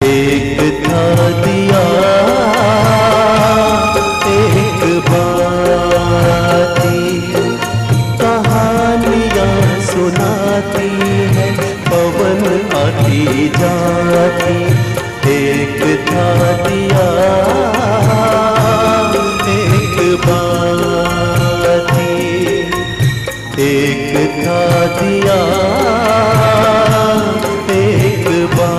एक था दिया एक बाती, कहानियाँ सुनाती है पवन आती जाती। एक था दिया एक बाती, एक था दिया एक बाती।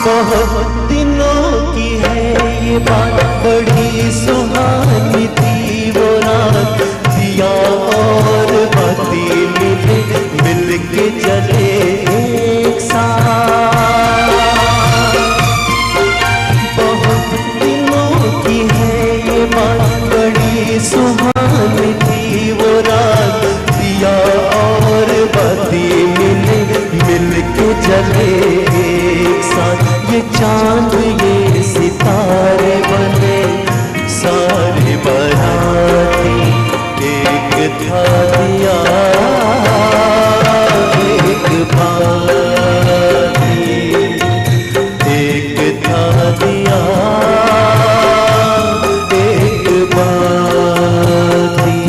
बहुत दिनों की है ये बात, बड़ी सुहानी थी वो रात। दिया और बाती मिले, मिल के जले एक साथ। बहुत दिनों की है ये बात, बड़ी सुहानी थी वो रात। दिया और बाती मिले, मिल के जले एक साथ। ये चांद ये सितारे बने सारे बराती। एक था दिया एक बाती, एक था दिया एक बाती।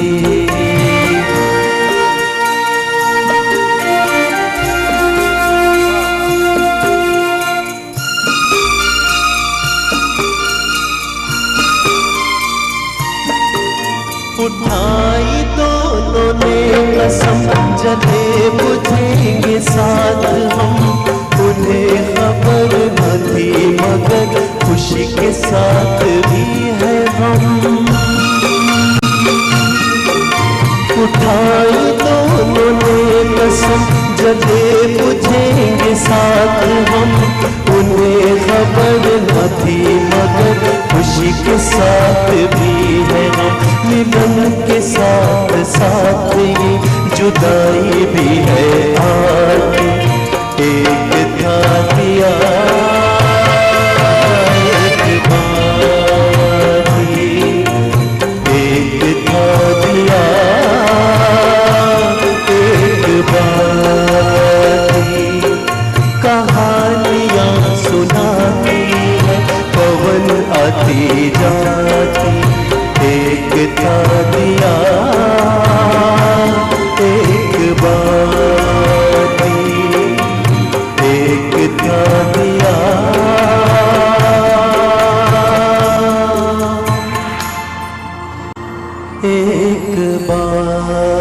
उठाई दोनों ने कसम, जले बुझेंगे साथ हम। उन्हें खबर न थी मगर खुशी के साथ भी है हम। उठाई दोनों ने कसम, जले बुझेंगे साथ हम। उन्हें खबर न थी मगर खुशी के साथ भी है हम। मिलन के साथ साथ ये जुदाई भी है आती। एक था दिया एक बाती, एक था दिया एक बाती। कहानियाँ सुनाती है पवन आती जाती। एक था दिया एक बाती, एक था दिया एक बाती।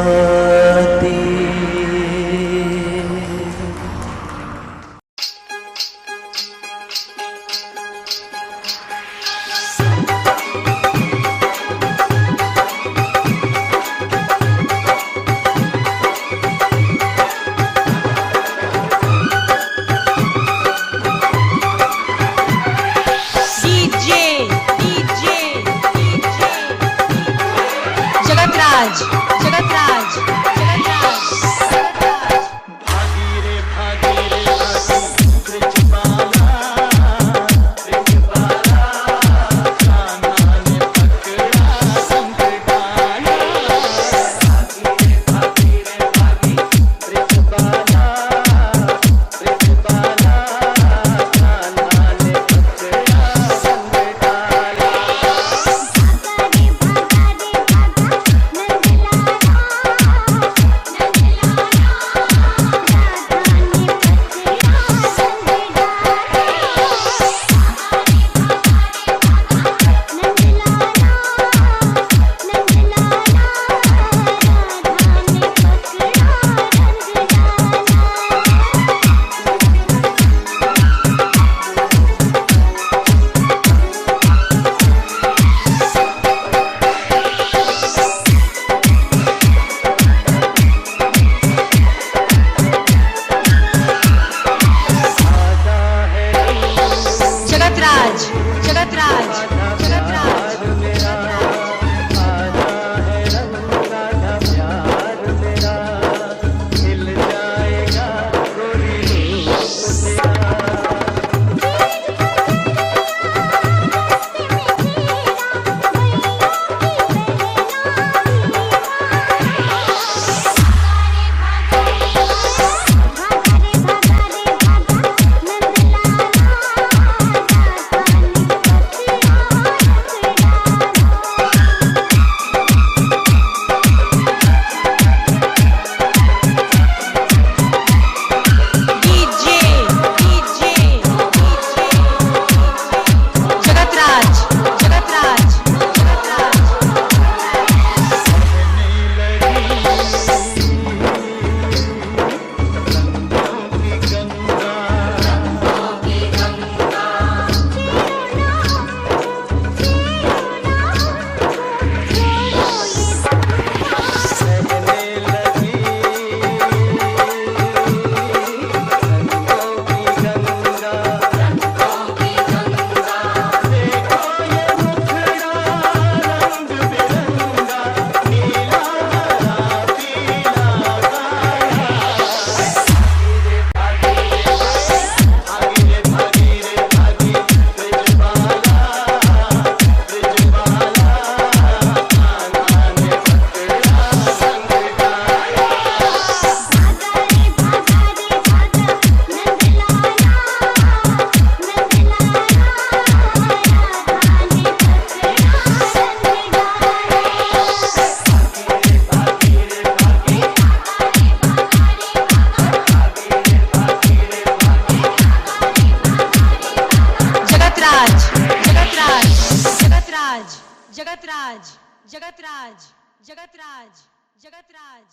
जगतराज जगतराज जगतराज जगतराज जगतराज।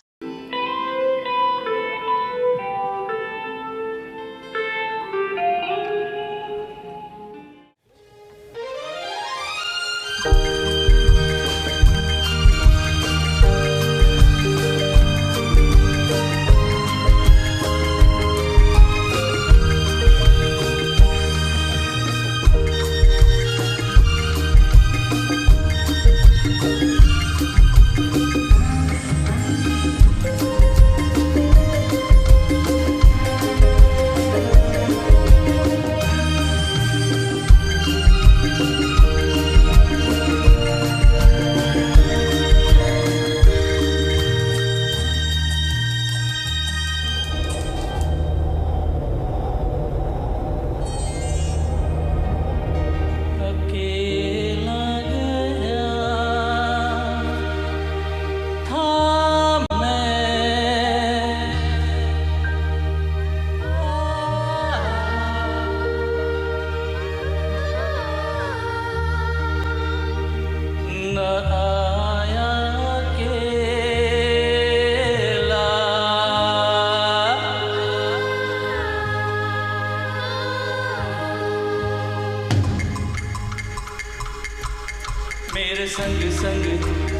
मेरे संग संग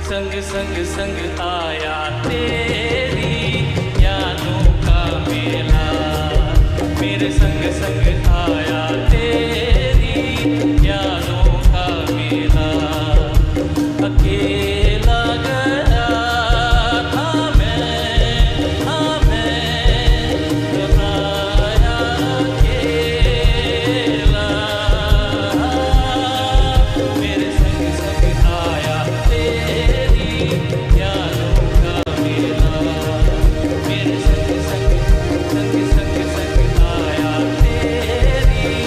संग संग संग आया तेरी यादों का मेला। मेरे संग संग आया तेरी यादों का मेला। अकेला गया था मैं तो आया अकेला। मेरे संग संग आया तेरी यादों का मेला। मेरे संग संग संग संग संग आया तेरी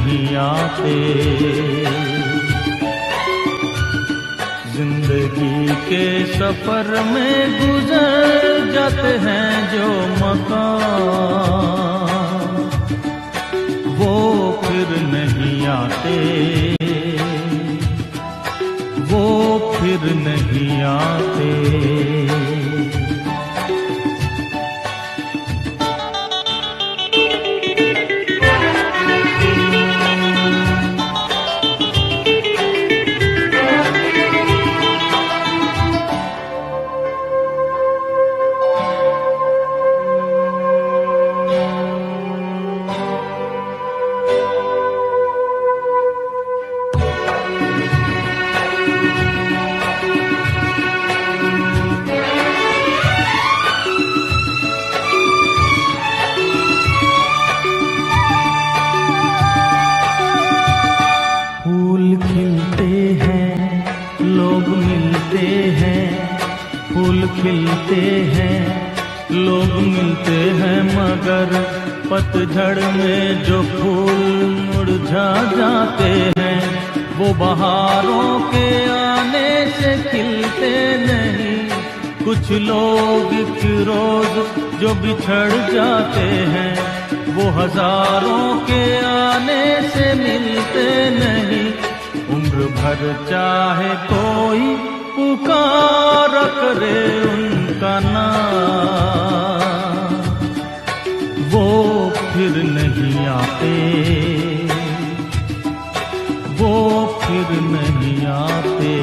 नहीं आते। जिंदगी के सफर में गुजर जाते हैं जो मकाम, वो फिर नहीं आते, वो फिर नहीं आते। खिलते हैं, लोग मिलते हैं, मगर पतझड़ में जो फूल मुरझा जाते हैं, वो बहारों के आने से खिलते नहीं। कुछ लोग एक रोज जो बिछड़ जाते हैं, वो हजारों के आने से मिलते नहीं। उम्र भर चाहे कोई पुकार करे उनका नाम, वो फिर नहीं आते, वो फिर नहीं आते।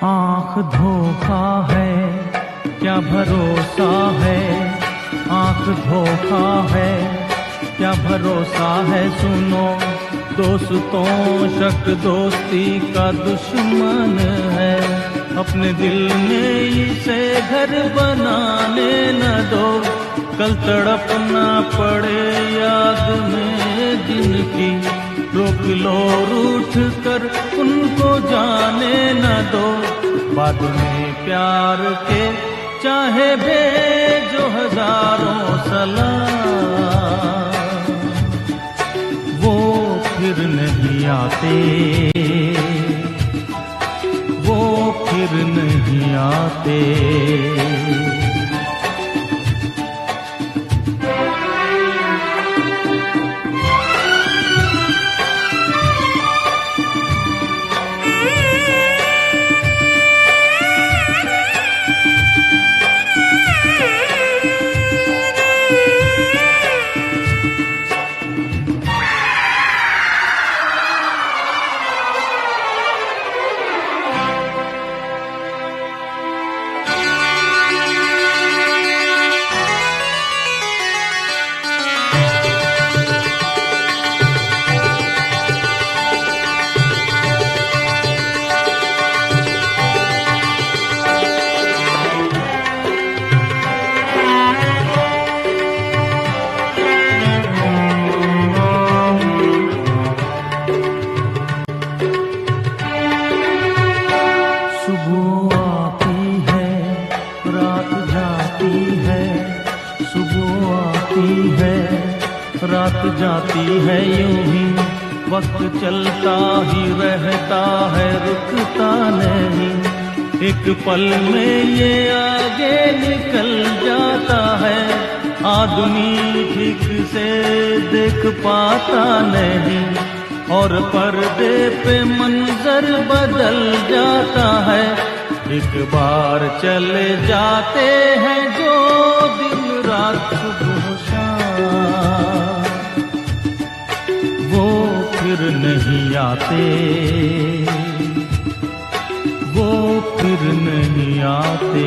आँख धोखा है क्या भरोसा है, आँख धोखा है क्या भरोसा है। सुनो दोस्तों, शक दोस्ती का दुश्मन है। अपने दिल में इसे घर बनाने न दो, कल तड़पना पड़े याद में जिनकी। रोक लो रूठ कर उनको जाने न दो, बाद में प्यार के चाहे भेजो हजारों सलाम, वो फिर नहीं आते, वो फिर नहीं आते। रात जाती है यूं ही, वक्त चलता ही रहता है, रुकता नहीं। एक पल में ये आगे निकल जाता है, आदमी ठीक से देख पाता नहीं, और पर्दे पे मंजर बदल जाता है। एक बार चले जाते हैं जो दिन रात सुबह शाम, वो फिर नहीं आते, वो फिर नहीं आते।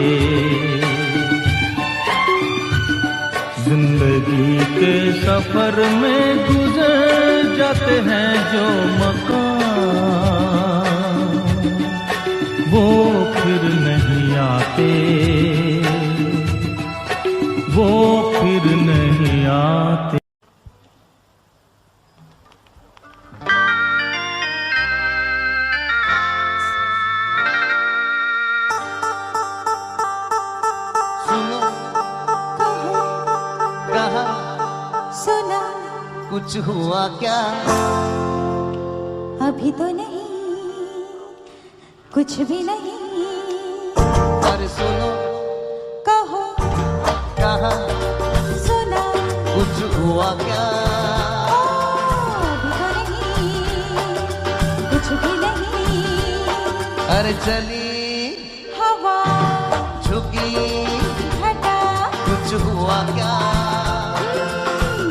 जिंदगी के सफर में गुजर जाते हैं जो मकाम, वो फिर नहीं आते, वो फिर नहीं आते। सुना कुछ हुआ क्या? अभी तो नहीं, कुछ भी नहीं। अरे सुनो, कहो कहा सुना कुछ हुआ क्या? अभी तो नहीं, कुछ भी नहीं। अरे चली हवा झुकी, घटा कुछ हुआ क्या?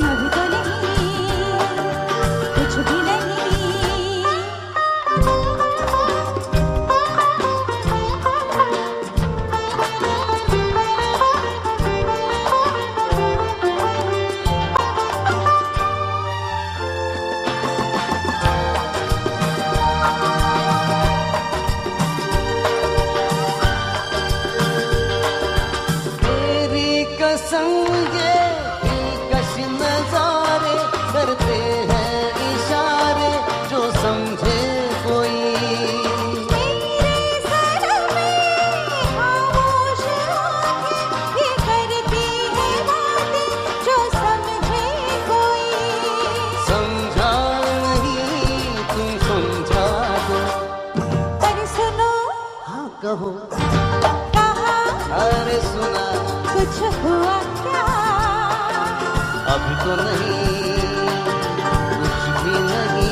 अभी तो नहीं, कुछ भी नहीं। तेरी कसम ये दिलकश नजारे करते हैं इशारे जो समझे कोई। मेरे सर में खामोश आंखें ये करती है बातें जो समझे कोई। समझा नहीं तुम समझा दो। अरे सुनो, हाँ कहो, कहा अरे सुना कुछ हुआ क्या? अभी तो नहीं, कुछ भी नहीं।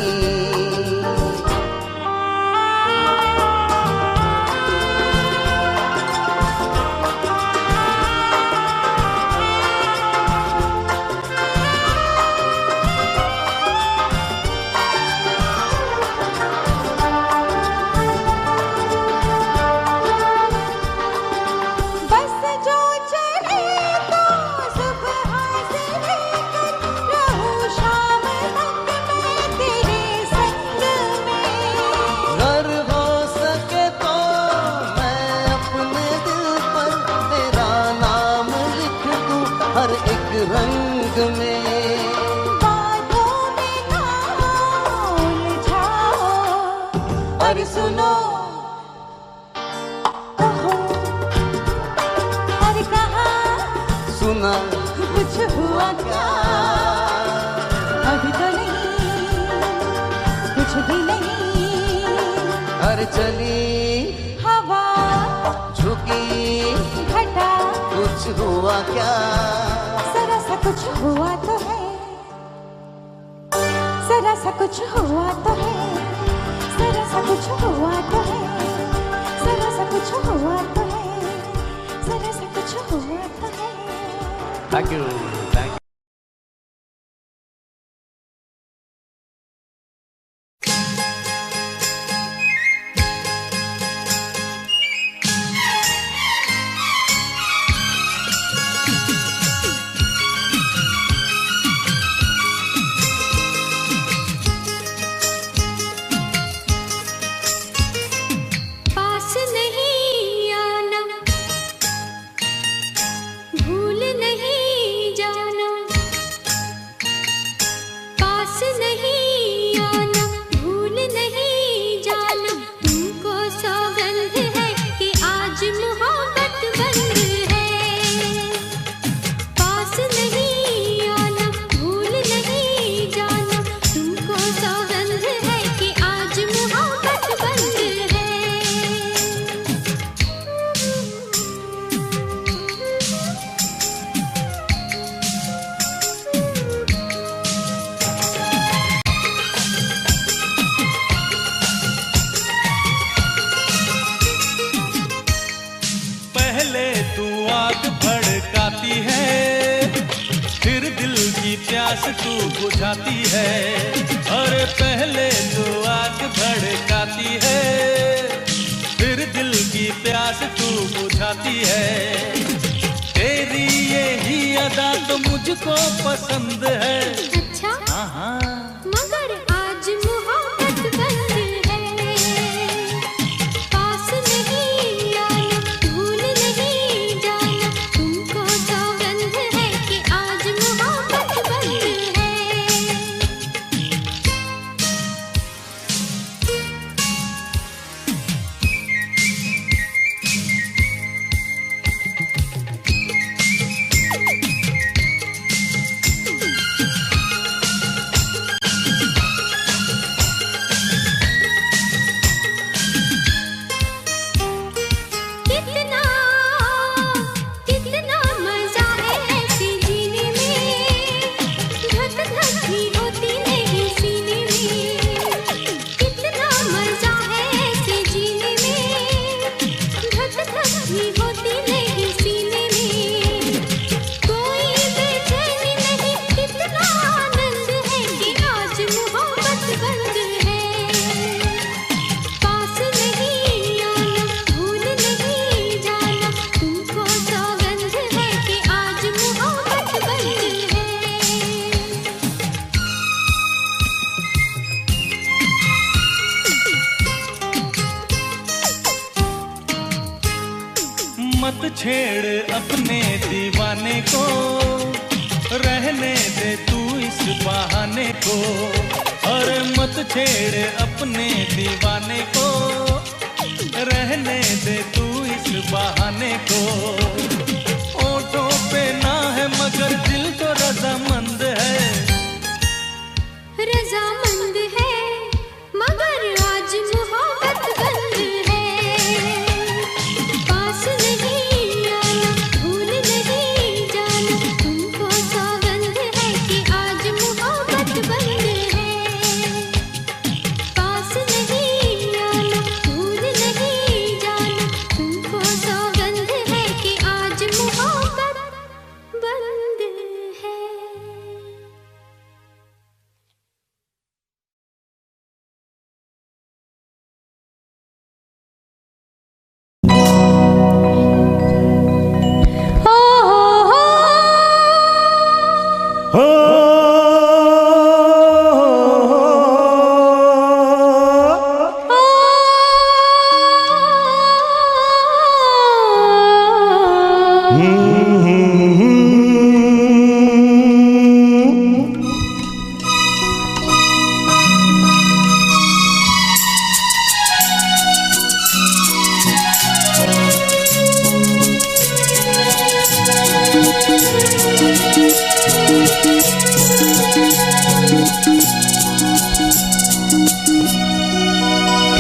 बस जो चले तो सुबह से लेकर रहूं शाम तक मैं तेरे संग में। अगर हो सके तो मैं अपने दिल पर तेरा नाम लिख दूं हर एक रंग में। बातों में ना उलझाओ। अरे सुनो, कहो अरे कहा सुना कुछ हुआ क्या? अभी तो नहीं, कुछ भी नहीं। अरे चली हवा झुकी, घटा कुछ हुआ क्या? जरा सा कुछ हुआ तो है, जरा सा कुछ हुआ तो है, जरा सा कुछ हुआ तो है, जरा सा कुछ हुआ तो है, जरा सा कुछ हुआ तो है। Thank you, thank you. पास नहीं आना, भूल नहीं जाना। प्यास तू बुझाती है, अरे पहले तो आग भड़काती है, फिर दिल की प्यास तू बुझाती है। तेरी यही अदा तो मुझको पसंद है। अच्छा हाँ हाँ मगर आज मोहब्बत बंद है, पास नहीं आना, भूल नहीं जाना, तुमको सौगंध है कि आज मोहब्बत बंद है। कितना कितना मजा है ऐसे जीने में, धक धक भी होती नहीं सीने में। कितना मजा है ऐसे जीने में, धक धक भी होती नहीं सीने में। कोई बेचैनी नहीं, कितना आनंद है कि आज मोहब्बत बंद है। पास नहीं आना, भूल नहीं जाना, तुमको सौगंध है कि आज मोहब्बत बंद है। मत छेड़ अपने दीवाने को, रहने दे तू इस बहाने को, अरे मत छेड़ अपने दीवाने को, रहने दे तू इस बहाने को। ओठों पे ना है मगर दिल तो रजामंद है। रजामंद है मगर आज मोहब्बत बंद है। पास नहीं आना, भूल नहीं जाना, तुमको सौगंध है कि आज मोहब्बत बंद है। पास नहीं आना, भूल नहीं जाना, तुमको सौगंध है कि आज मोहब्बत बंद है। हो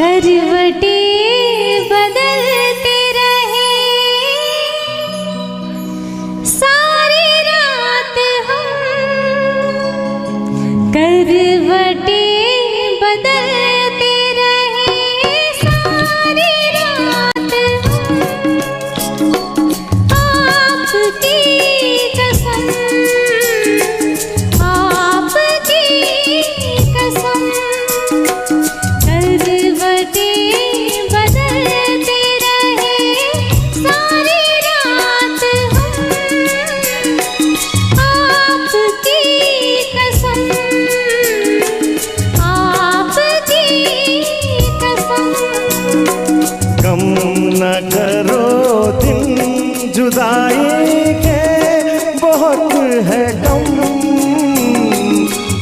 करवटें बदलते रहे सारी रात हम, करवटें बदलते रहे सारी रात हम। आपकी कसम, आपकी कसम, करवटें बदलते रहे सारी रात हम। आपकी कसम, आपकी कसम। कम न करो दिन जुदाई के, बहुत है कम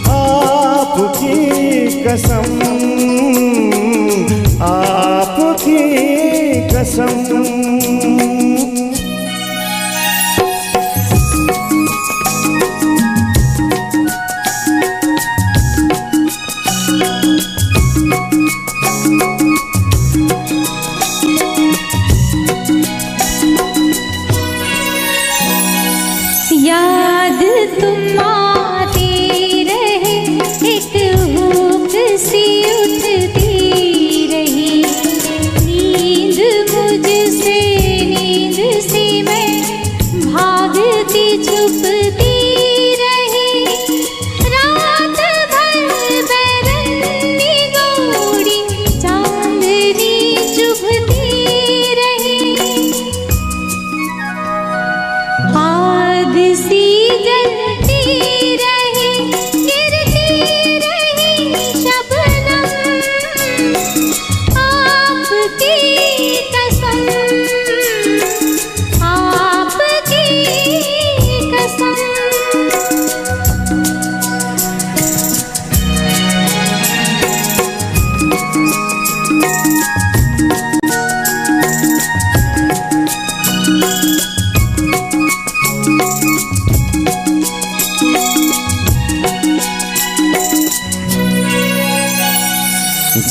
आपकी कसम, आपकी कसम। याद तुम आती रहे, एक भूख सी उठती रही, नींद मुझसे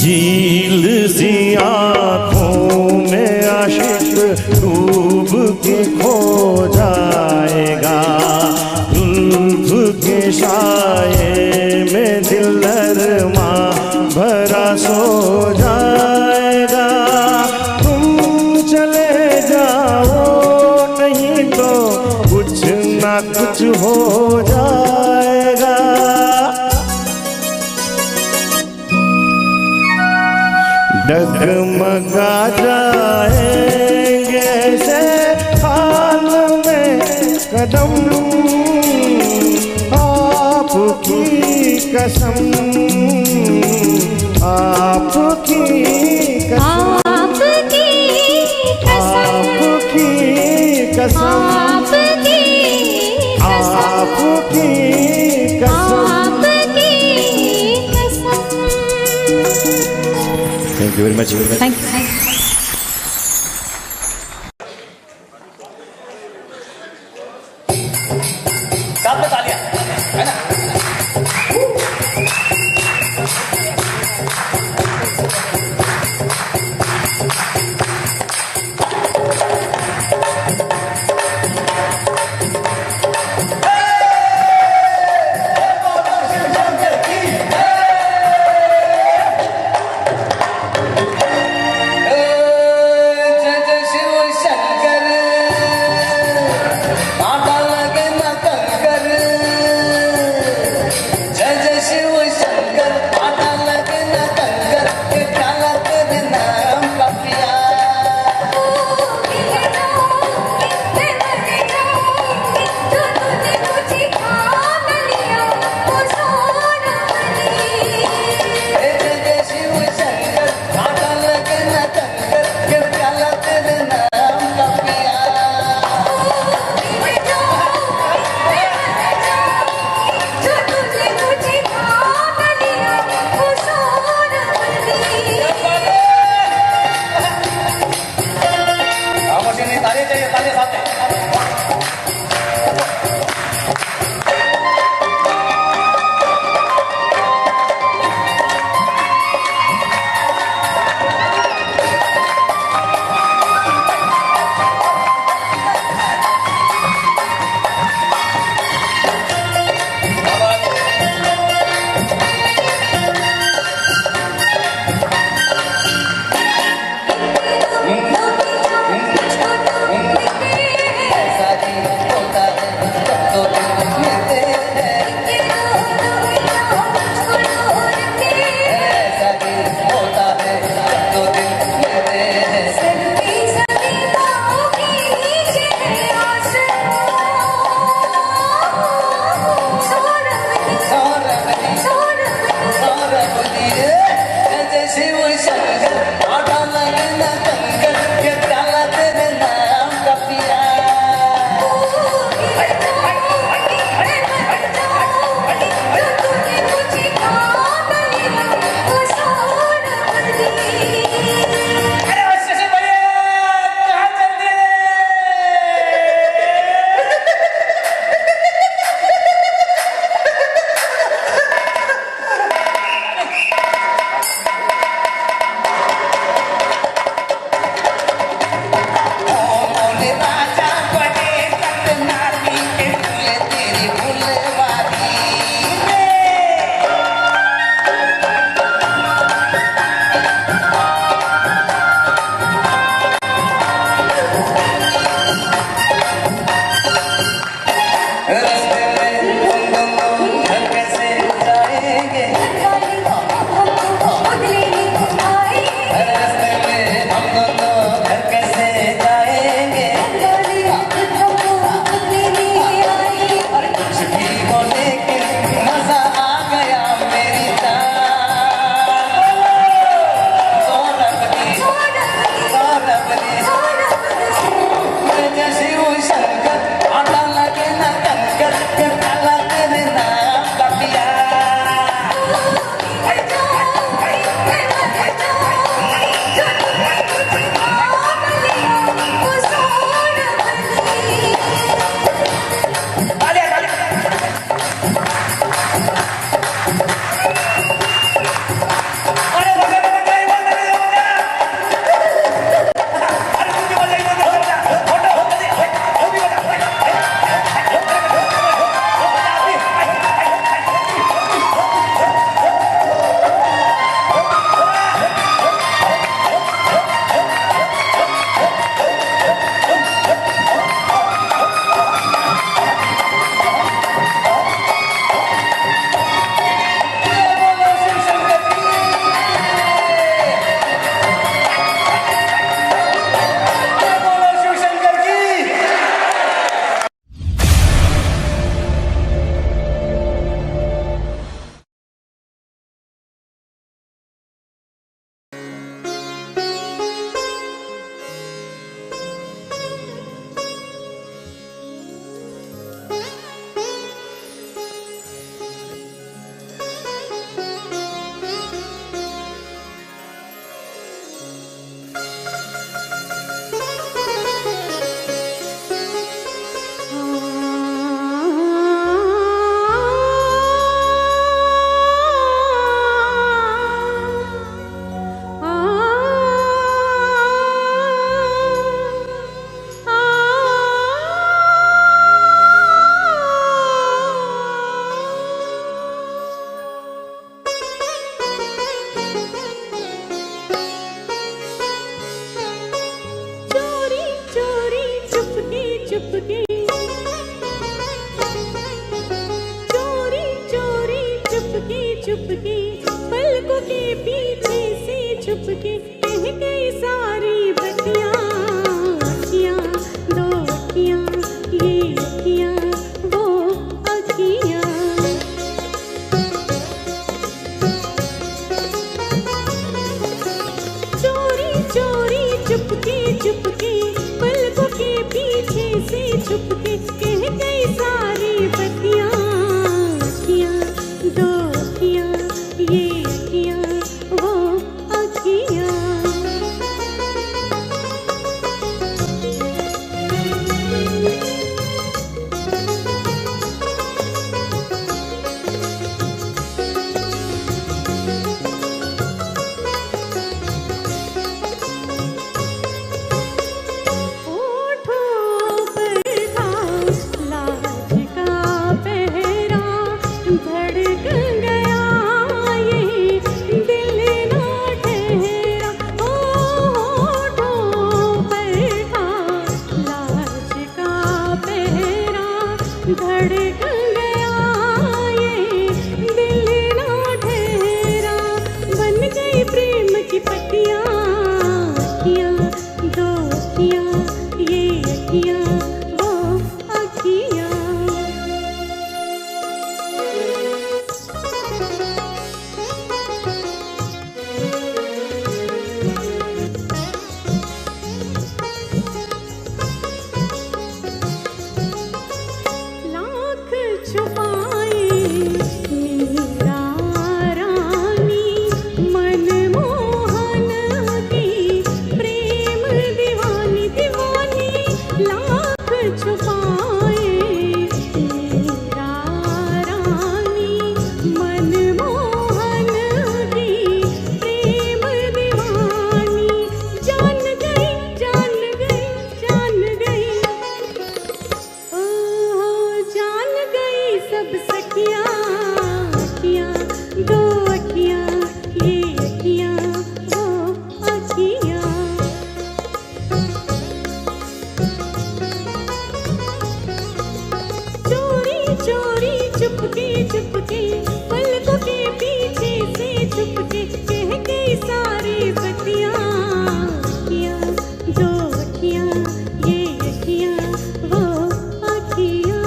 झील सी आँखों में आशिक डूब के खो जाएगा, जुल्फ के साये में दिल अरमा भरा सो जाएगा। तुम चले जाओ नहीं तो कुछ ना कुछ हो जाएगा। डगमगा जाएंगे ऐसे हाल में कदम, आपकी कसम, आपकी कसम, आपकी कसम, आपकी कसम, आपकी आपकी कसम, कसम। आपकी कसम। Thank you very much. Thank you. साथ में तालियां, है ना? जय जय शिव शंकर, माता लगे न कंकर। धड़कन गया ये दिल ना ठहरा, बन गई प्रेम की पत्तियां, अखियां दो अखियां, ये अखियां वो अखियां। लाख छुपाए मेरा रानी, मनमोहन की प्रेम दीवानी दीवानी। लाख छुपाए मेरा रानी, मनमोहन की प्रेम दीवानी। जान गई जान गई जान गई, ओ जान गई सब सखियां, अखियां दो अखियां, ये अखियां वो अखियां। चोरी चोरी चुपके चुपके, पलकों के पीछे से छुपके, कह गई सारी बतियां, अखियां दो अखियां, ये अखियां वो अखियां।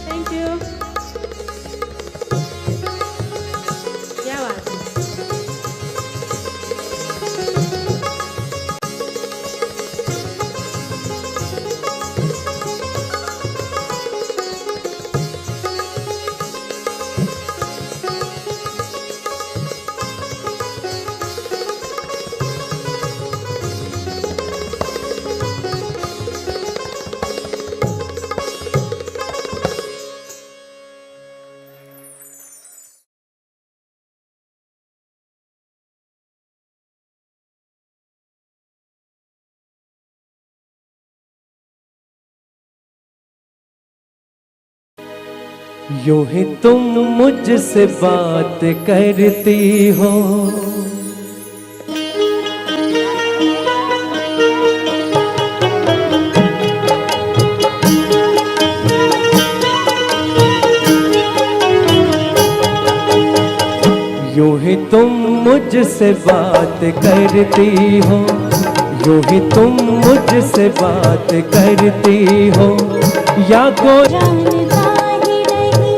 Thank you. क्या बात है। यूं ही तुम मुझसे बात करती हो, यूं ही तुम मुझसे बात करती हो, यूं ही तुम मुझसे बात करती हो, या कोई जानता ही नहीं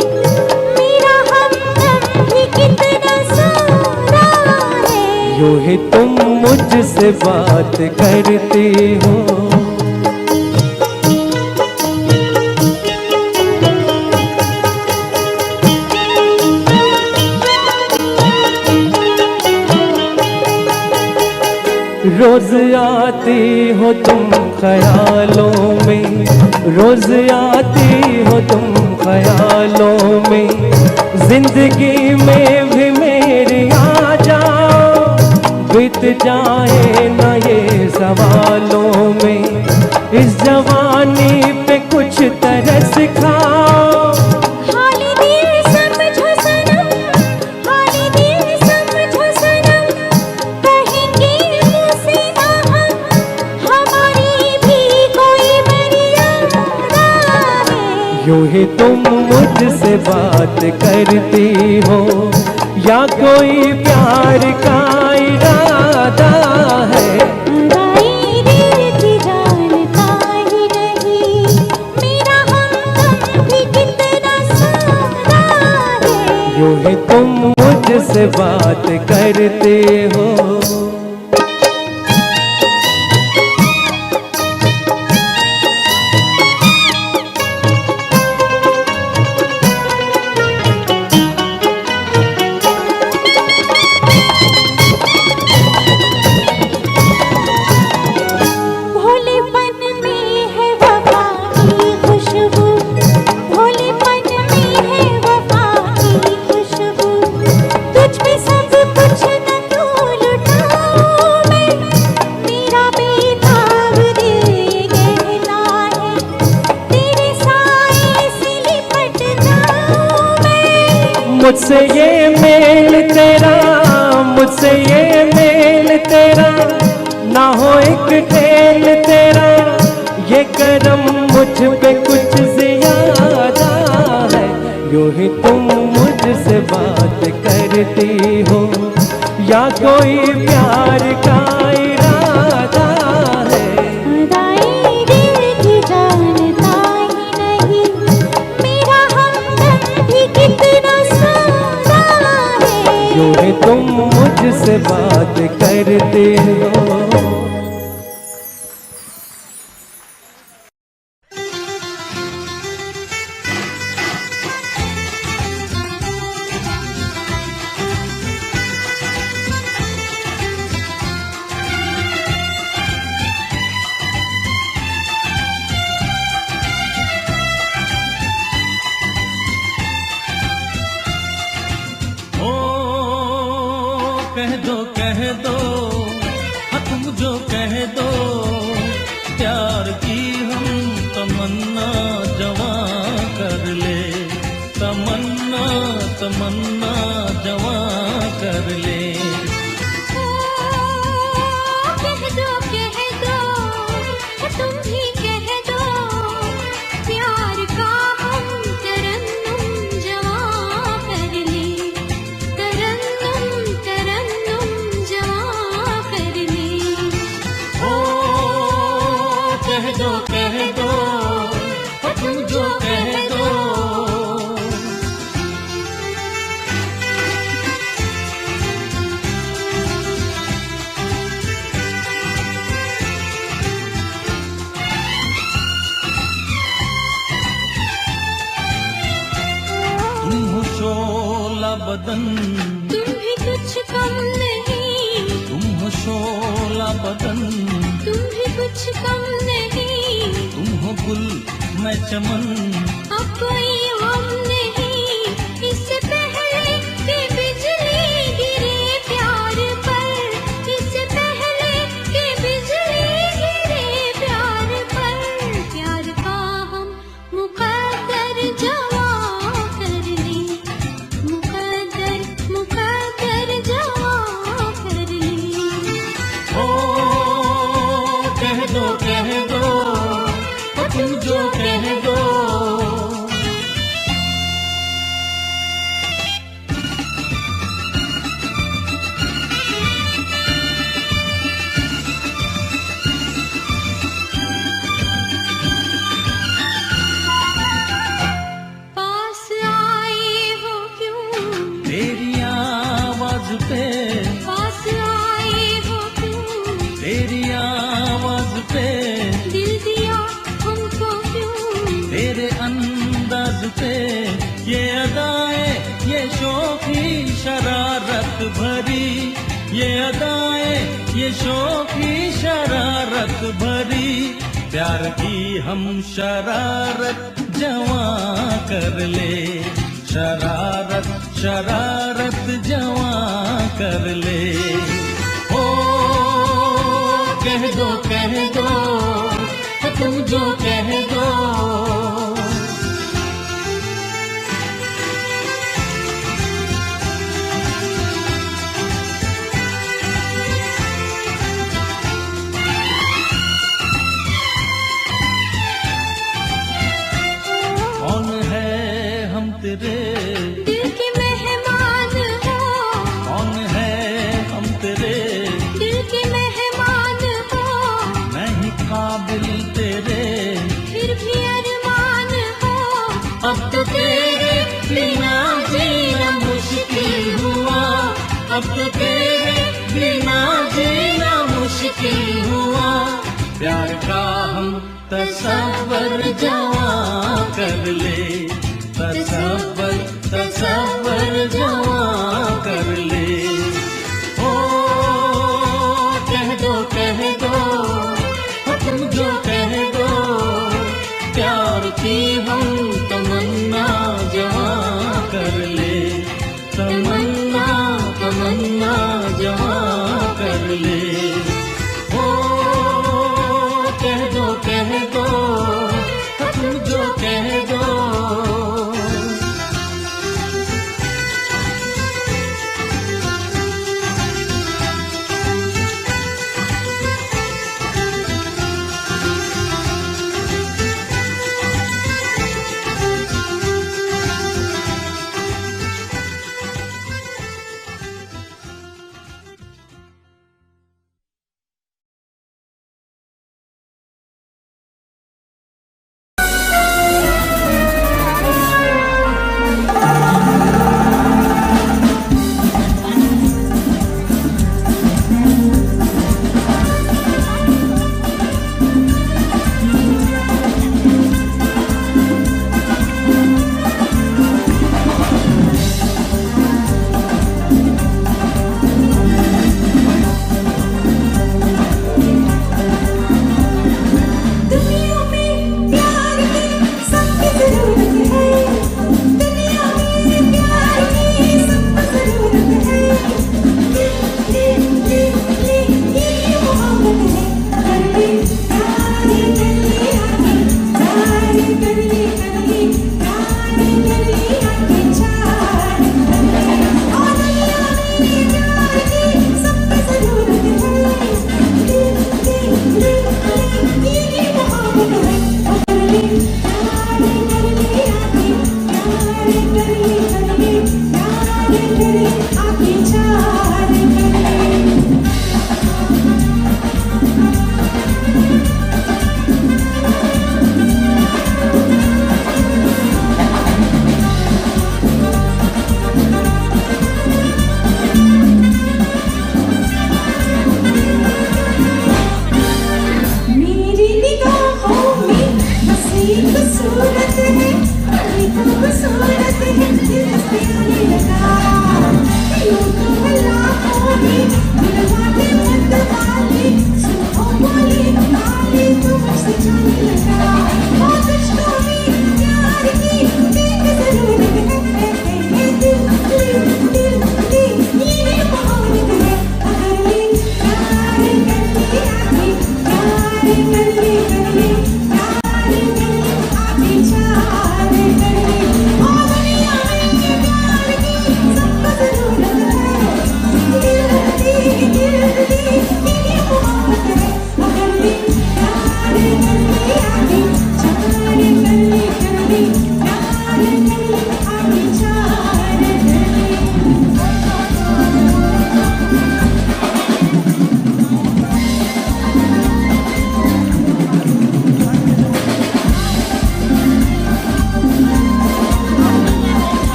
मेरा हमदम भी कितना सारा है। यूं ही तुम मुझसे बात करती हो, रोज आती हो तुम ख्यालों में, रोज आती हो तुम ख्यालों में, जिंदगी में भी मेरी आ जाओ, बीत जाए न ये सवालों में, इस जवानी पे कुछ तरस खाओ। हाली दिल समझो सनम, हाली दिल समझो सनम, कहेंगे मुझसे ना हम, हमारी भी कोई मर्यादा है। यूं ही तुम मुझसे बात करती हो, या कोई प्यार का इरादा है। गाई दिल की जानता ही नहीं मेरा हमदम भी कितना सारा है। यूं ही तुम मुझसे बात करते हो। भोलेपन में है वफा की खुशबू, भोलेपन में है वफा की खुशबू, तुझ पे सब कुछ न क्यों लुटाऊं मैं, मेरा बेताब दिल ये कहता है, तेरे साए से लिपट जाऊं मैं। मुझसे ये मेल तेरा, मुझसे ये मेल तेरा, ना हो एक खेल तेरा, ये करम मुझ पे कुछ ज्यादा है, यूं ही तुम मुझसे बात करती हो या कोई प्यार का इरादा है। अदाए दिल की जानता ही नहीं, मेरा हमदर्द भी कितना सादा है। यूं ही तुम मुझसे बात करते हो। कह दो हाँ तुम जो कह दो, प्यार की हम तमन्ना जवां कर ले, तमन्ना तमन्ना जवां कर ले। कह दो तुम भी कह दो, प्यार का हम तरन्नुम जवां कर ले, तरन्नुम तरन्नुम जवां कर ले। कह दो तुम जो कह दो। तुम हो शोला बदन, तुम भी कुछ कम नहीं, तुम हो शोला बदन, तुम भी कुछ कम नहीं। तुम हो गुल मैं चमन, अब कोई हम नहीं, इससे पहले कि बिजली गिरे प्यार पर, इससे पहले कि बिजली गिरे प्यार पर, प्यार का हम मुकद्दर जवां कर ले, मुकद्दर मुकद्दर जवां कर ले। कह दो तुम जो कह दो। पास आए हो क्यों, तेरी आवाज पे, पास आए हो क्यों, तेरी आवाज पे, दिल दिया हमको क्यों, तेरे अंदाज पे, ये अदाएं ये शौकी शरारत भरी, ये अदाएं ये शौकी शरारत भरी, प्यार की हम शरारत जवां कर ले, शरारत शरारत जवां कर ले। कह दो तुम जो कह दो। कौन है हम तेरे, दिल के मेहमान हो, कौन है हम तेरे, दिल के मेहमान हो, नहीं काबिल तेरे, फिर भी अरमान हो, अब तो तेरे बिना जीना मुश्किल हुआ, अब तो तेरे बिना जीना मुश्किल हुआ, प्यार का हम तसव्वुर जवां कर ले, तसव्वुर तसव्वुर जवां कर ले। कह दो तुम जो कह दो, प्यार की हम तमन्ना जवां कर ले, तमन्ना तमन्ना जवां कर ले। कह दो तुम जो कह दो।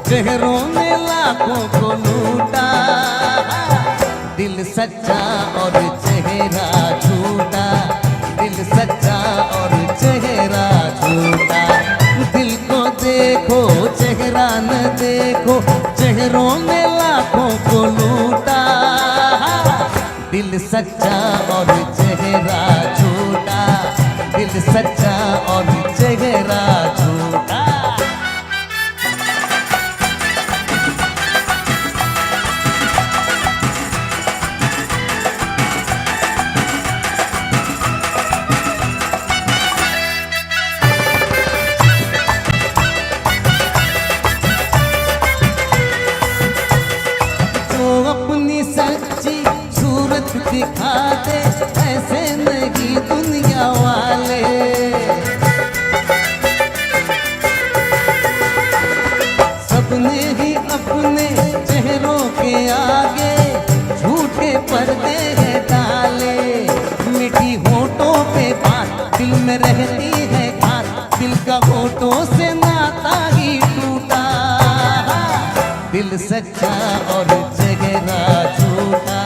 चेहरों ने लाखों को लूटा, दिल सच्चा और चेहरा झूठा, दिल सच्चा और चेहरा झूठा। दिल को देखो चेहरा न देखो, चेहरों ने लाखों को लूटा, दिल सच्चा और चेहरा झूठा, दिल सच्चा और चेहरा झूठा। अपनी सच्ची सूरत दिखा दे, ऐसे नहीं दुनिया वाले। सबने ही अपने चेहरों के आगे झूठे पर्दे हैं डाले। मीठी होठों पे बात दिल में रहती है खास, दिल का होठों से नाता ही टूटा। दिल सच्चा और चेहरा झूठा,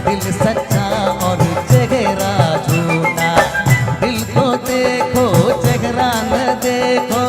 दिल सच्चा और चेहरा झूठा। दिल को देखो चेहरा न देखो।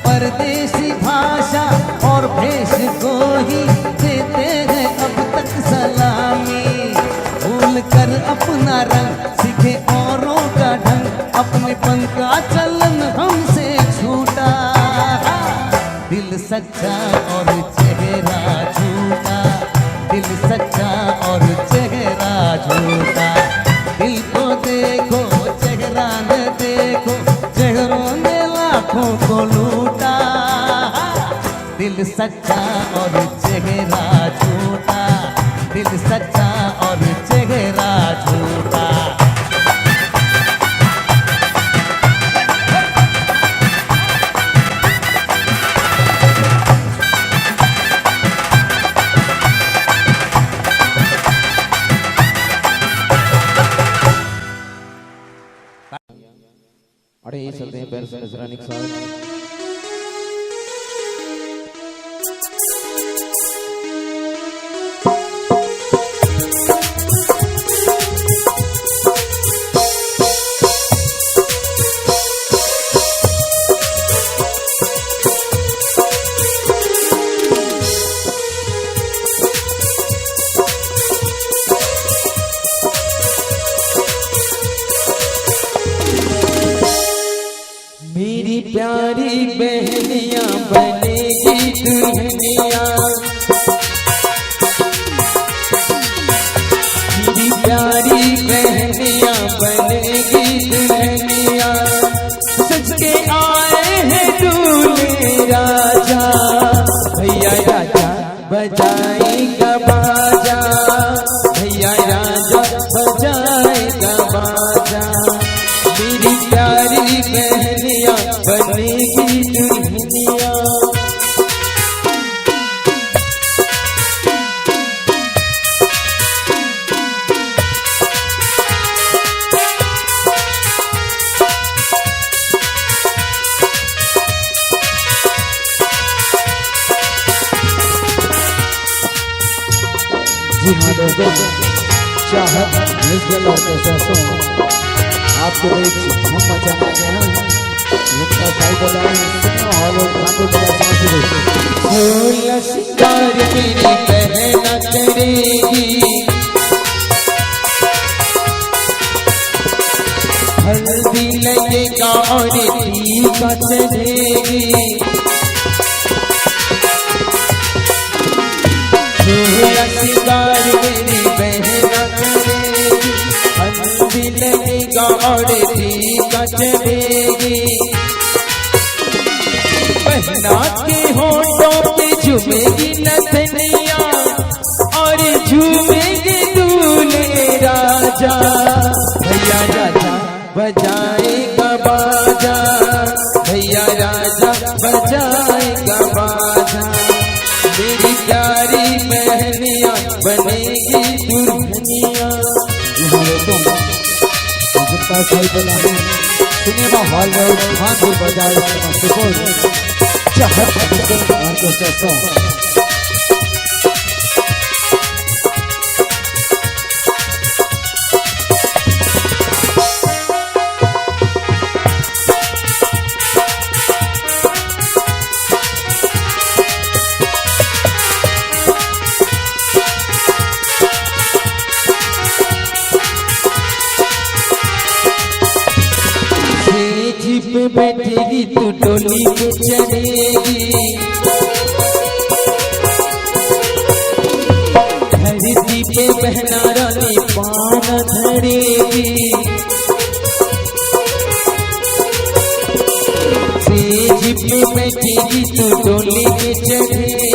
परदेसी भाषा और भेष को ही देते हैं अब तक सलामी। भूल कर अपना रंग सीखे औरों का ढंग, अपनेपन का चलन हमसे छूटा। दिल सच्चा और चेहरा झूठा, दिल सच्चा और चेहरा झूठा। दिल को देखो चेहरा न देखो, चेहरों ने लाखों को लूटा। दिल सच्चा और चेहरा झूठा, दिल सच्चा और चेहरा झूठा। अरे ये चलते हैं पैर से नजरानी के साथ। मेरी प्यारी बहनियां बनेगी दुल्हनियां, मेरी प्यारी बहनियां बनेगी दुल्हनियां। सज के आए हैं दूल्हे राजा, भैया राजा बजाएगा बाजा, भैया राजा बजाएगा बाजा। मेरी प्यारी बहनियां बनेगी दुल्हनियां। जी हाँ दोस्तों, चाहत म्यूजिकल ऑर्केस्ट्रा आपके बीच हम मचाना गए हैं। इनका साइड बजाएं सिनेमा हॉल और खाटू बजा समझ सोलह सिंगार मेरी बहना करेगी, हल्दी लगेगा और टीका चढ़ेगी। सोलह सिंगार मेरी बहना करेगी, हल्दी लगेगा और टीका चढ़ेगी। बहना के होठों पे झूमेगी नथनिया और झूमेगी दूल्हे राजा। भैया राजा बजाएगा बाजा, भैया राजा बजाएगा बाजा। मेरी प्यारी बहनिया बनेगी दुल्हनिया। जितना सही बोला है सिनेमा हॉल में खाटू बजा समस्तीपुर चाहत म्यूजिकल ऑर्केस्ट्रा। पे बैठेगी तू डोली पे चढ़ेगी, धरती पे बहना रानी पान धरेगी। सेज पे बैठेगी तू डोली पे चढ़ेगी,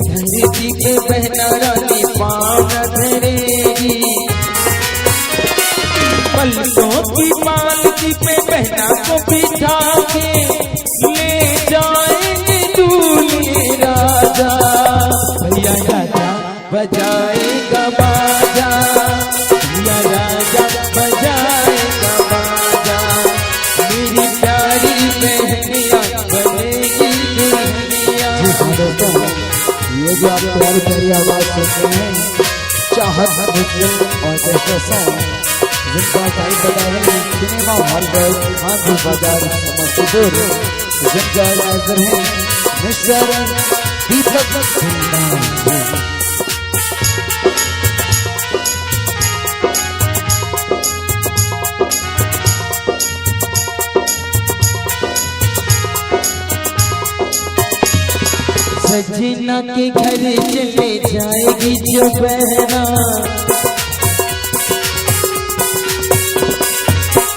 धरती पे बहना रानी पान धरेगी। पल्लों की पालकी पे बहना को बिठा के ले जाएंगे दूल्हे राजा। भैया राजा बजाएगा बाजा, भैया राजा बजाएगा बाजा। मेरी प्यारी बहनिया बनेगी दुल्हनिया। जी हाँ दोस्तों, ये जो आप प्यारी प्यारी आवाज सुनते हैं चाहत म्यूजिकल ऑर्केस्ट्रा जिनका साइड बजा है सिनेमा हॉल पर खाटू बाजार समस्तीपुर। जिनका राइटर है मिस्टर दीपक सिंह। सजना के घर चले जाएगी जो बहना,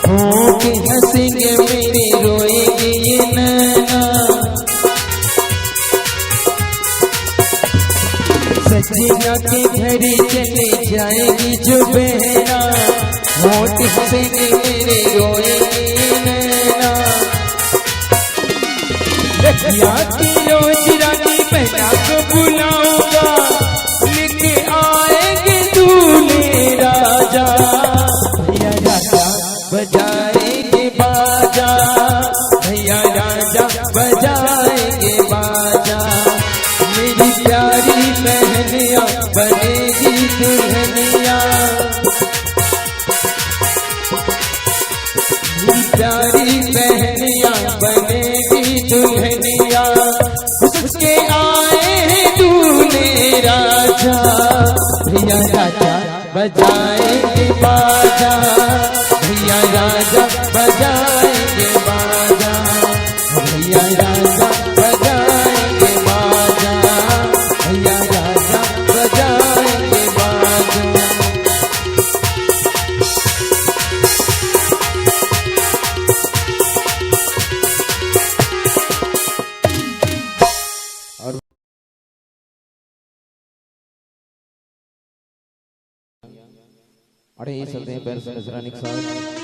होके हंसेंगे मेरे रोएंगे ये नैना। सजना के घर चले जाएगी जो बहना, होठ हंसेंगे मेरे रोएंगे ये नैना। रखिया की रोज रानी बहना को बुलाऊंगा, लेके आएंगे दूल्हे राजा। भैया राजा बजाएंगे बाजा, भैया राजा बजाएंगे बाजा। मेरी प्यारी बहनिया बनेगी दुल्हनिया, मेरी प्यारी बहनिया बनेगी दुल्हनिया। उसके आए हैं दूल्हे राजा, भैया राजा बजाएंगे बाजा, भैया राजा बजाएंगे बाजा। भैया राजा बजाएंगे बाजा, भैया राजा बजाएंगे बाजा। अरे ये चलते हैं पैर से नजरानी के साथ।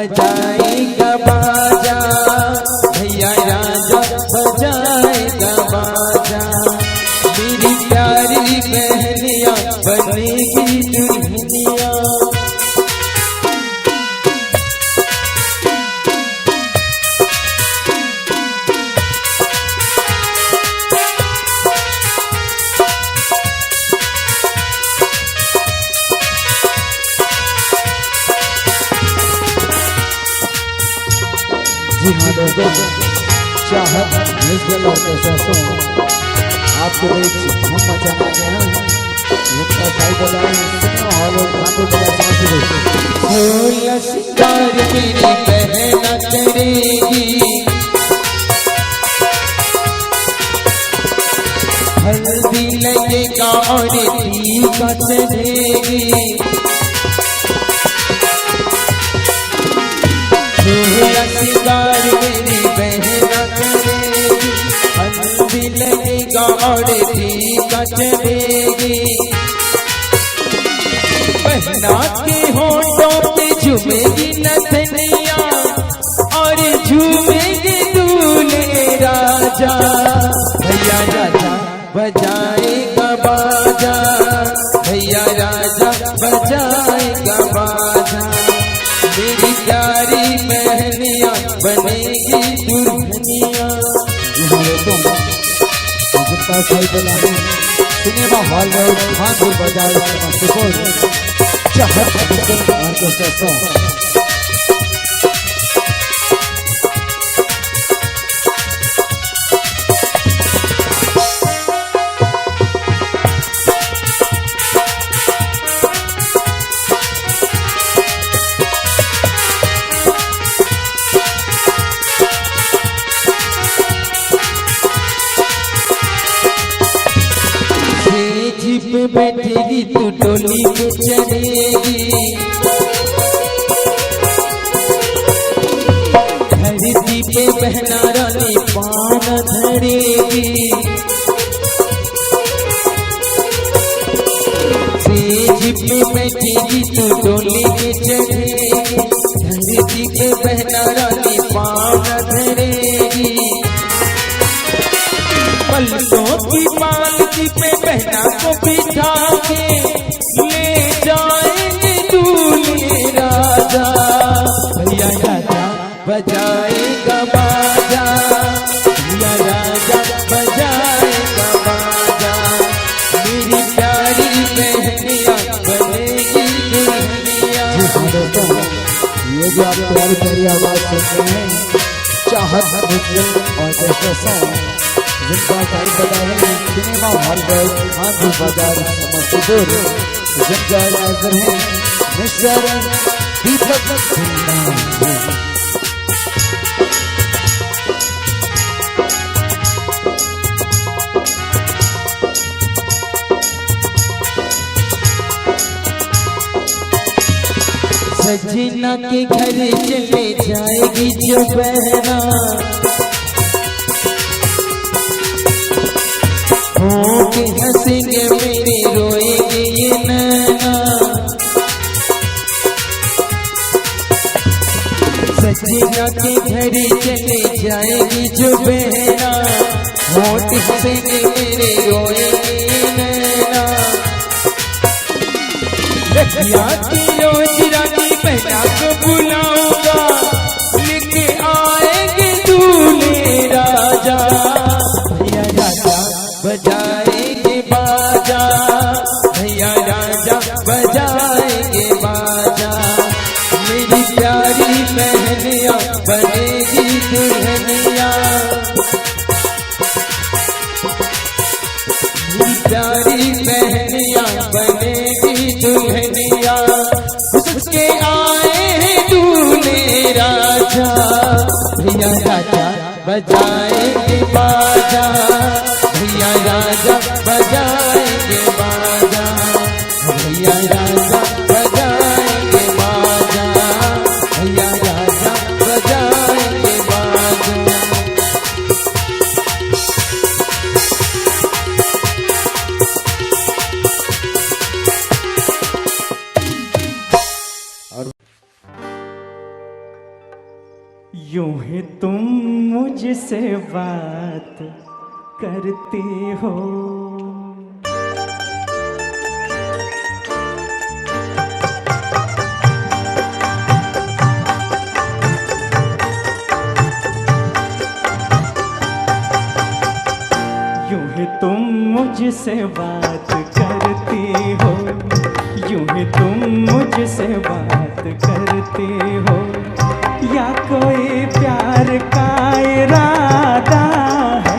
बजाएगा बाजा, भैया राजा बजाएगा बाजा, मेरी प्यारी बहनिया बनेगी दुल्हनिया। जी हाँ दोस्तों, चाहत म्यूजिकल ऑर्केस्ट्रा आपके बीच हम मचाना गए हैं। इनका साई बजाएं सिनेमा हॉल और खानपुर बाजार समस्तीपुर। सोलह सिंगार मेरी बहना करेगी, हल्दी लगेगा और टीका चढ़ेगी, सोलह सिंगार मेरी बहना करेगी, हल्दी लगेगा और टीका चढ़ेगी, बहना के होठों पे झूमेगी नथनिया और झूमेगी दूल्हे राजा, भैया राजा बजाएगा बाजा, भैया राजा बजाएगा बाजा, मेरी प्यारी बहनिया बनेगी दुल्हनिया। जिनका साई बजाएं सिनेमा हॉल और खानपुर बाजार समस्तीपुर। चाहत म्यूजिकल ऑर्केस्ट्रा पे बैठेगी तू डोली पे चढ़ेगी, धरती पे बहना रानी पान धरेगी, सेज पे बैठेगी तू डोली पे चढ़ेगी, धरती पे बहना रानी पान धरेगी, पल्लों की पालकी पे बहना को बिठा के ले जाएंगे दूल्हे राजा, भैया राजा बजाएगा बाजा, भैया राजा बजाएगा बाजा, मेरी प्यारी बहनिया बनेगी दुल्हनिया। जी हाँ दोस्तों, ये जो आप प्यारी प्यारी आवाज सुन रहे हैं, चाहत म्यूजिकल ऑर्केस्ट्रा जिनका साई बजाएं सिनेमा हॉल पर खानपुर बाजार समस्तीपुर। जिनका राइटर है मिस्टर दीपक सिन्हा। सजना के घर चले जाएगी जो बहना, होके हंसेंगे मेरे रोएंगे ये नैना, सजना के घर चले जाएगी जो बहना, होठ हंसेंगे मेरे रोएंगे ये नैना, रखिया की रोज रानी बहना को बुलाऊंगा, लेके आएंगे दूल्हे राजा, भैया राजा बजाएंगे बाजा, भैया राजा बजाएंगे बाजा, मेरी प्यारी बहनिया बनेगी दुल्हनिया, मेरी प्यारी बहनिया बनेगी दुल्हनिया, उसके आए हैं दूल्हे राजा, भैया राजा बजाएंगे बाजा, भैया राजा बजाएंगे बाजा, भैया राजा बजाएंगे बाजा, भैया राजा बजाएंगे बाजा। तुम मुझसे बात करते हो। यूं ही तुम मुझसे बात करते हो, यूं ही तुम मुझसे बात करते हो, या कोई प्यार का इरादा है।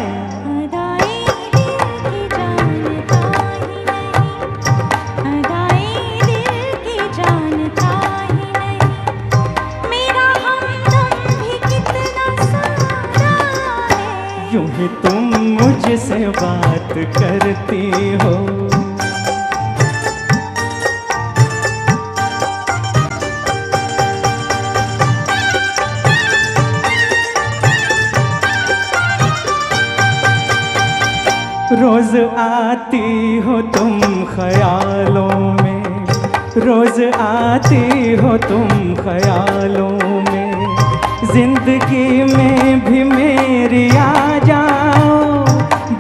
यूं ही तुम मुझसे बात करते हो। रोज आती हो तुम ख्यालों में, रोज आती हो तुम ख्यालों में, जिंदगी में भी मेरी आ जाओ,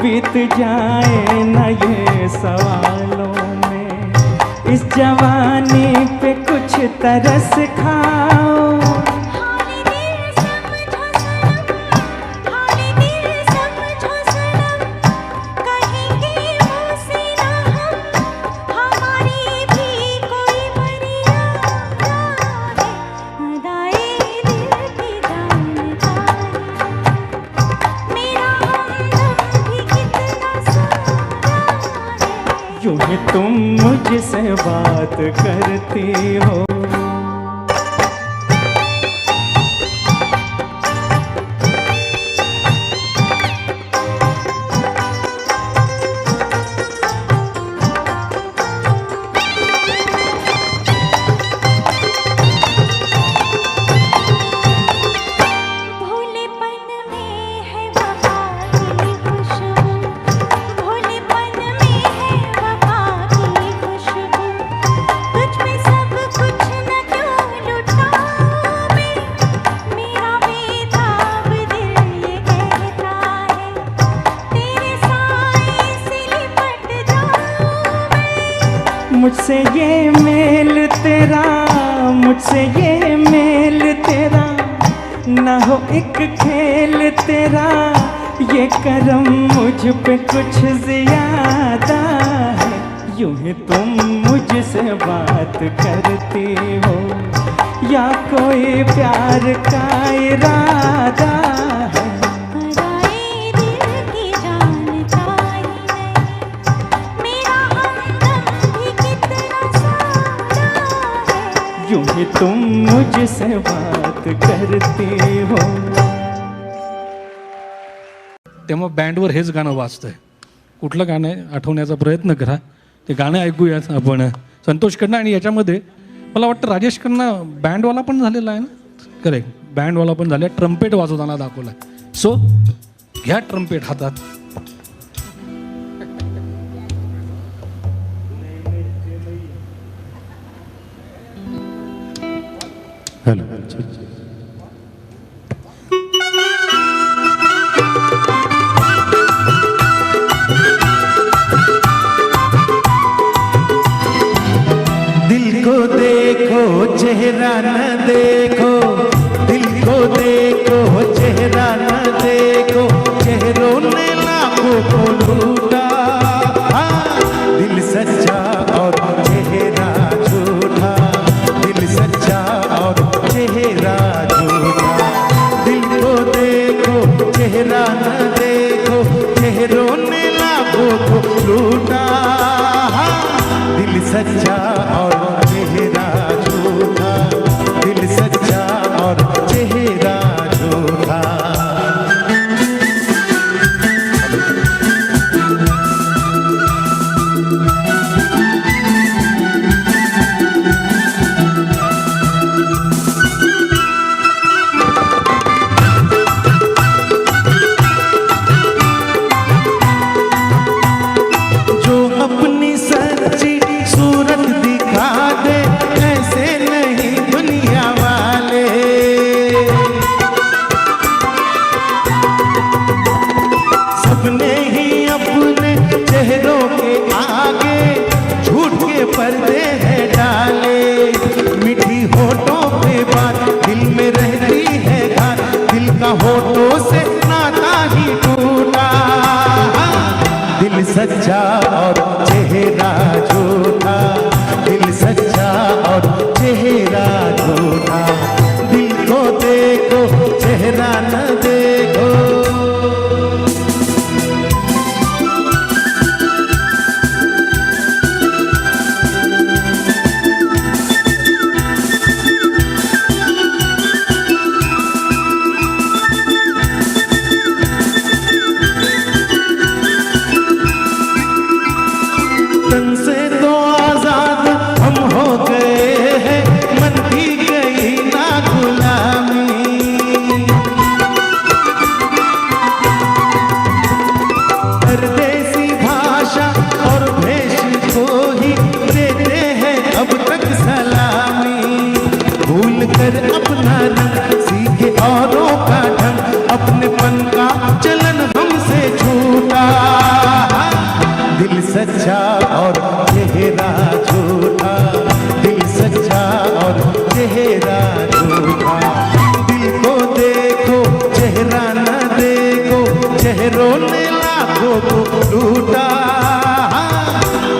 बीत जाए न ये सवालों में, इस जवानी पे कुछ तरस खाओ। यूं ही तुम मुझसे बात करते हो। मुझसे ये मेल तेरा, मुझसे ये मेल तेरा, ना हो एक खेल तेरा, ये करम मुझ पे कुछ ज्यादा है। यूं ही तुम मुझसे बात करते हो, या कोई प्यार का इरादा है। यूं ही तुम मुझसे बात करते हो। तेव्हा बँडवर हेच गाणं वाजतंय. कुठलं गाणं आहे आठवण्याचा प्रयत्न करा. ते गाणं ऐकूयात आपण संतोष खन्ना. आणि याच्यामध्ये मला वाटतं राजेश खन्ना बँडवाला पण झालेला आहे ना. करेक्ट, बँडवाला पण झाला. ट्रम्पेट वाजवताना दाखवला. सो घ्या ट्रम्पेट हातात. हेलो, दिल को देखो चेहरा न देखो, दिल को देखो चेहरा न देखो, चेहरों ने लाखों को लूटा। दिल सच्चा और चेहरा झूठा, दिल सच्चा और चेहरा झूठा। दिल को देखो चेहरा न देखो, चेहरों ने लाखों को लूटा। दिल सच्चा और चेहरा झूठा, दिल सच्चा और चेहरा झूठा। दिल सच्चा और चेहरा झूठा, दिल सच्चा और चेहरा झूठा, दिल को देखो चेहरा न देखो। तन से तो आजाद हम हो गए हैं, मन की गई ना गुलामी। परदेसी भाषा और भेष को ही देते हैं अब तक सलामी। भूल कर अपना रंग सीखे औरों का ढंग, अपनेपन का चलन हमसे छूटा। दिल सच्चा और चेहरा झूठा, दिल सच्चा और चेहरा झूठा, दिल को देखो चेहरा न देखो, चेहरों ने लाखों को लूटा।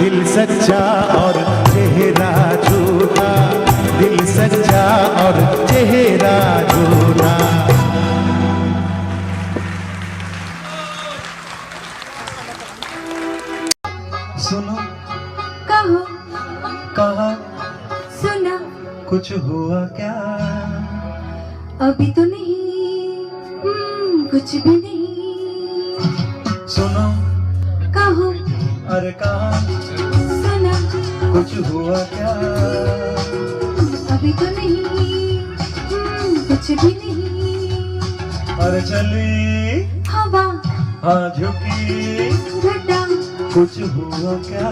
दिल सच्चा और चेहरा झूठा, दिल सच्चा और चेहरा झूठा। सुनो कहो कहा सुना कुछ हुआ क्या? अभी तो नहीं, कुछ भी नहीं। सुनो कहो अरे कहा सुना कुछ हुआ क्या? अभी तो नहीं, कुछ भी नहीं। अरे चली हवा हाँ झुकी, घटा कुछ हुआ क्या?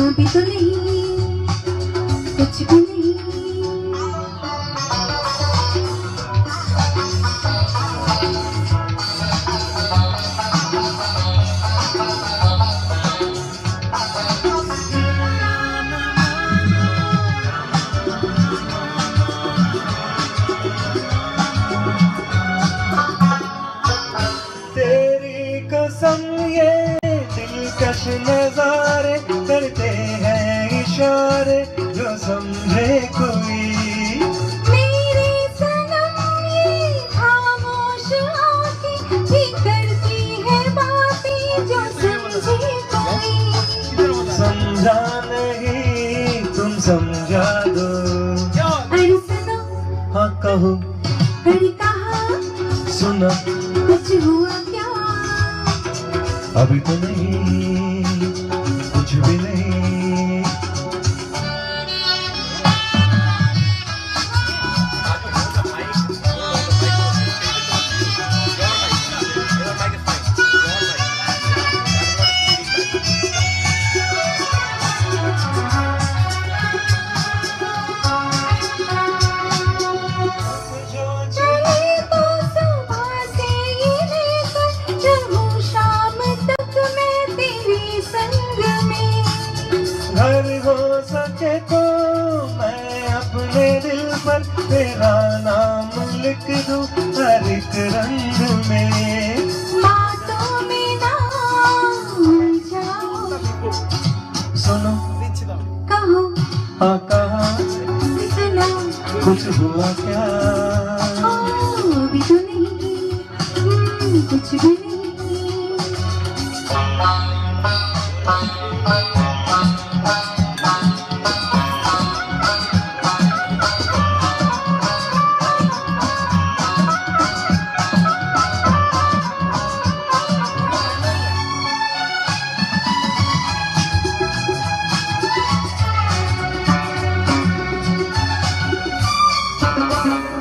अभी तो नहीं, कुछ भी नहीं। तेरी कसम ये दिलकश नजारे करते हैं इशारे जो समझे कोई। मेरे सनम ये खामोश आंखें भी करती है बातें जो समझे कोई। समझा नहीं तुम समझा दो। अरे सुनो हाँ कहो अरे कहा सुना कुछ हुआ क्या? अभी तो नहीं, कुछ भी नहीं। चले तो सुबह से ये लेकर रहूं शाम तक मैं तेरे संग में। घर हो सके तो मैं अपने दिल पर तेरा नाम लिख दूं हर एक रंग में। बातों में ना उलझाओ, सुनो कहो हाँ कहा सुना कुछ हुआ क्या? अभी तो नहीं, कुछ भी नहीं।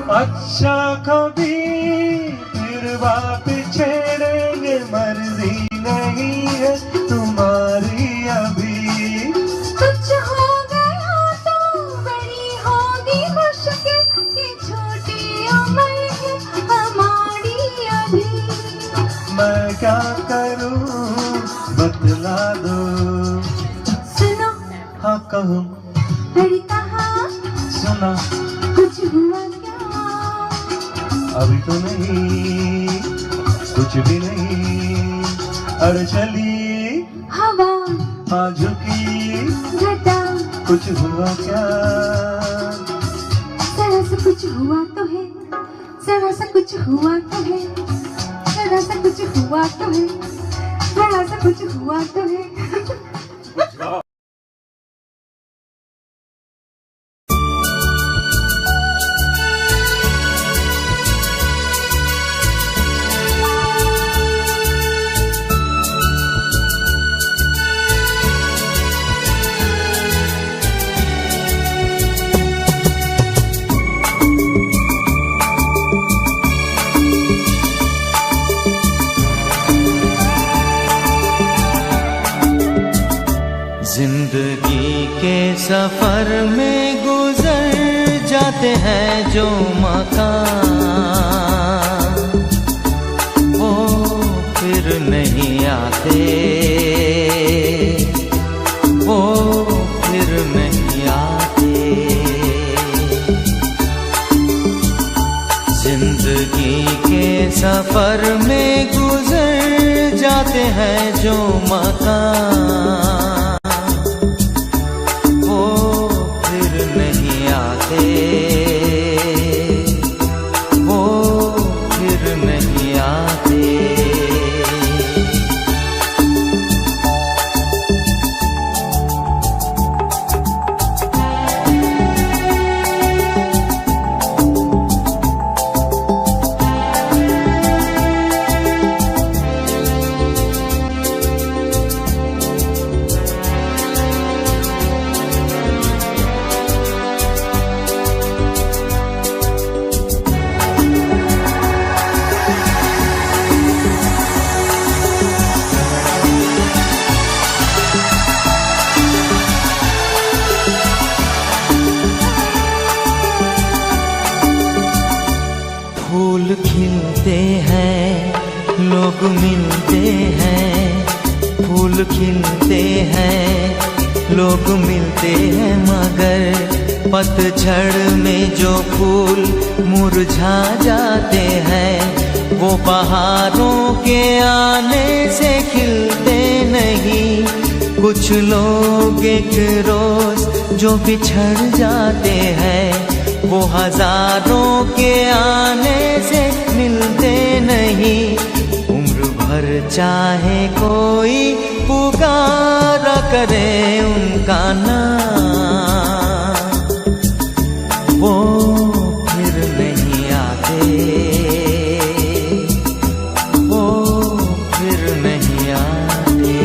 अच्छा कभी फिर वापस छेड़ेंगे, मर्जी नहीं है तुम्हारी अभी। कुछ हो गया तो बड़ी होगी मुश्किल, ये छोटी उम्र है हमारी अभी। मैं क्या करूं बतला दो। सुनो हाँ कहूँ अरे कहा सुना कुछ हुआ क्या? अभी तो नहीं, कुछ भी नहीं। अड़ चली हवा आ झुकी घटा कुछ हुआ क्या जरा सा कुछ हुआ तो है जरा सा कुछ हुआ तो है जरा सा कुछ हुआ तो है जरा सा कुछ हुआ तो है जिंदगी के सफर में गुजर जाते हैं जो मकान वो फिर नहीं आते वो फिर नहीं आते जिंदगी के सफर में गुजर जाते हैं जो मकान वो फिर नहीं आते फूल खिलते हैं लोग मिलते हैं फूल खिलते हैं लोग मिलते हैं मगर पतझड़ में जो फूल मुरझा जाते हैं वो बहारों के आने से खिलते नहीं कुछ लोग एक रोज जो बिछड़ जाते हैं वो हजारों के आने से मिलते नहीं उम्र भर चाहे कोई पुकारा करे उनका नाम वो फिर नहीं आते वो फिर नहीं आते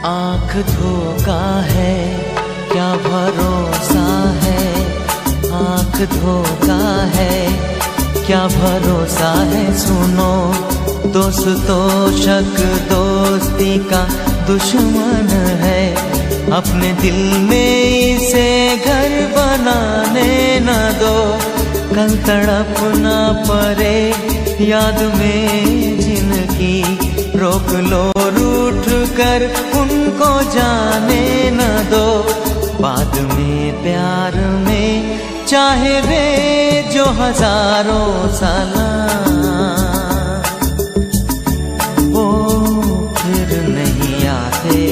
आँख धोखा है क्या भरोसा है आँख धोखा है क्या भरोसा है सुनो दोस्तों शक दोस्ती का दुश्मन है अपने दिल में इसे घर बनाने न दो कल तड़प न पड़े याद में जिनकी रोक लो रूठ कर उनको जाने न दो बाद में प्यार में चाहे वे जो हजारों साल वो फिर नहीं आते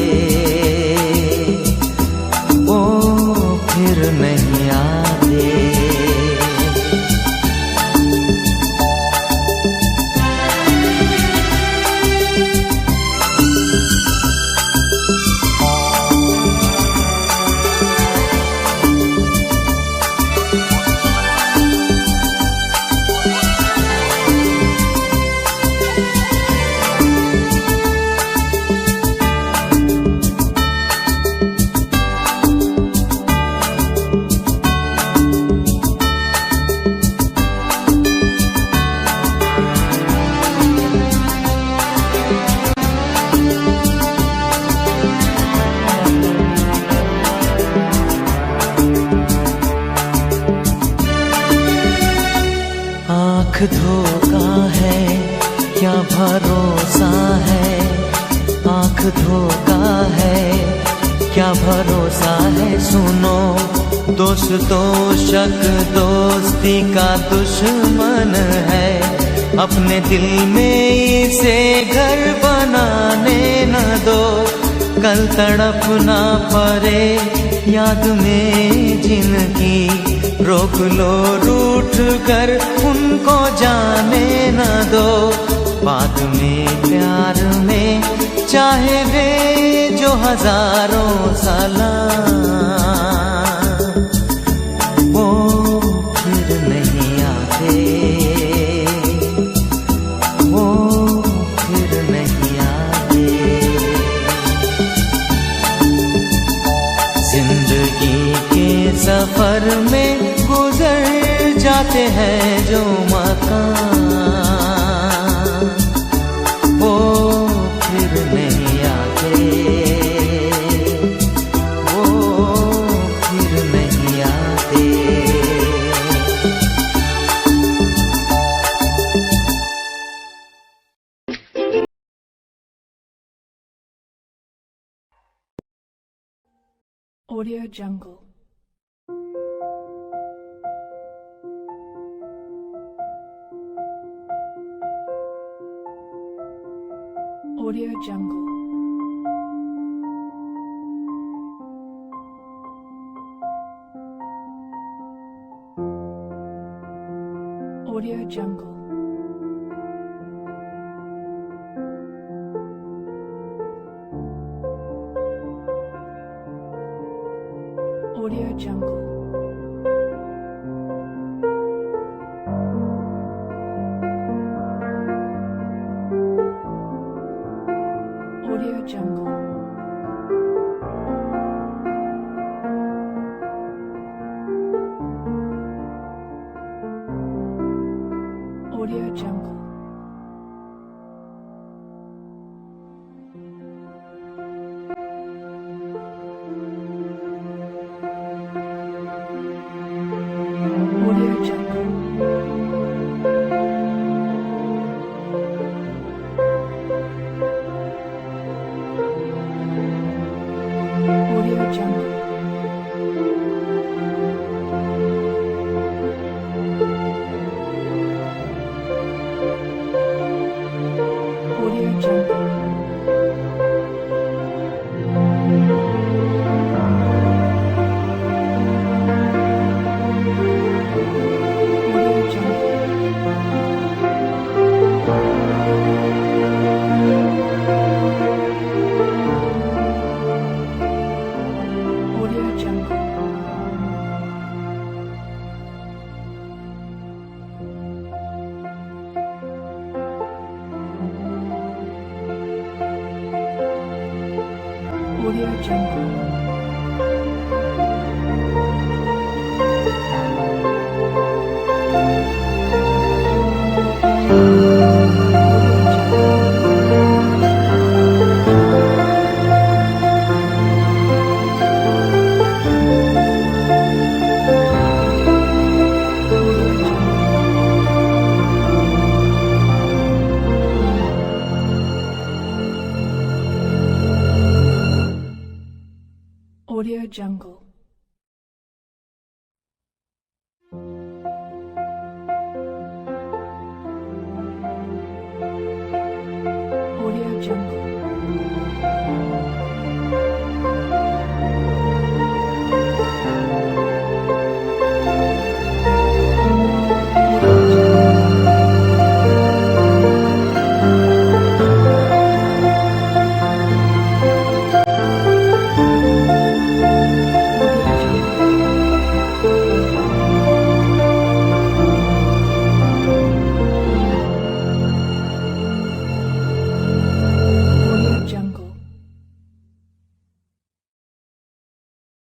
वो फिर नहीं आते आँख धोखा है क्या भरोसा है, आँख धोखा है क्या भरोसा है। सुनो दोस्तों शक दोस्ती का दुश्मन है, अपने दिल में इसे घर बनाने न दो। कल तड़प ना पड़े याद में जिनकी, रोक लो रूठ कर उनको जाने न दो। बाद में प्यार में चाहे वे जो हजारों साल, वो फिर नहीं आते, वो फिर नहीं आते। जिंदगी के सफर में गुजर जाते हैं जो मकान, वो फिर नहीं आते, वो फिर नहीं आते। Audio Jungle. Audio Jungle. Audio Jungle. Audio Jungle. Audio Jungle. Audio Jungle. Audio Jungle. Audio Jungle. Audio Jungle. Audio Jungle. Audio Jungle. Audio Jungle. Audio Jungle. Audio Jungle.